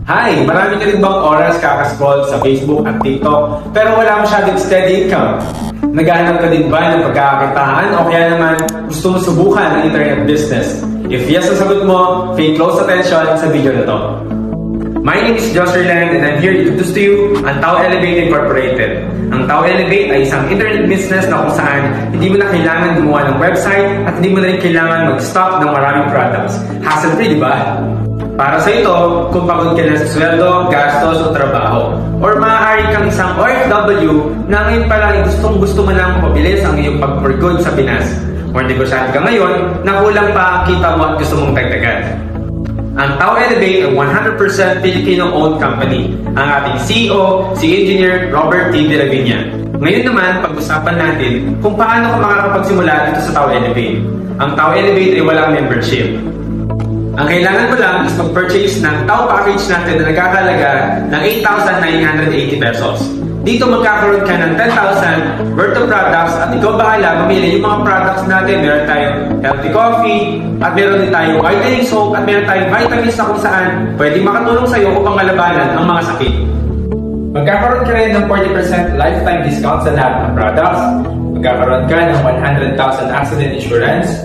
Hi! Marami ka rin bang oras kakascroll sa Facebook at TikTok pero wala masyadong steady income? Naghahanap ka din ba ng pagkakakitaan o kaya naman gusto mo subukan ang internet business? If yes ang sagot mo, pay close attention sa video na to. My name is Josh Erland and I'm here to introduce to you ang Tao Elevate Incorporated. Ang Tao Elevate ay isang internet business na kung saan hindi mo na kailangan gumawa ng website at hindi mo na rin kailangan mag-stock ng maraming products. Hassle-free, di ba? Para sa ito, kung pagod ka na sa sweldo, gastos o trabaho, or maaari kang isang OFW na ngayon pa lang gustong-gusto mo nang mapabilis ang iyong pag-for-good sa Pinas, or negosyante ka ngayon na kulang pa ang kita mo at gusto mong dagdagan. Ang Tao Elevate ay 100% Filipino-owned company. Ang ating CEO, si Engineer Robert T. De La Viña. Ngayon naman, pag-usapan natin kung paano ka makakapagsimula dito sa Tao Elevate. Ang Tao Elevate ay walang membership. Ang kailangan mo lang is mag-purchase ng Tao package natin na nagkakalaga ng 8,980 pesos. Dito magkakaroon ka ng 10,000 worth of products at ikaw bahala mamili yung mga products natin. Meron tayong healthy coffee at meron din tayong whitening soap at meron tayong vitamins na kung saan pwedeng makatulong sa iyo upang malabanan ang mga sakit. Magkakaroon ka rin ng 40% lifetime discount sa lahat ng products. Magkakaroon ka ng 100,000 accident insurance.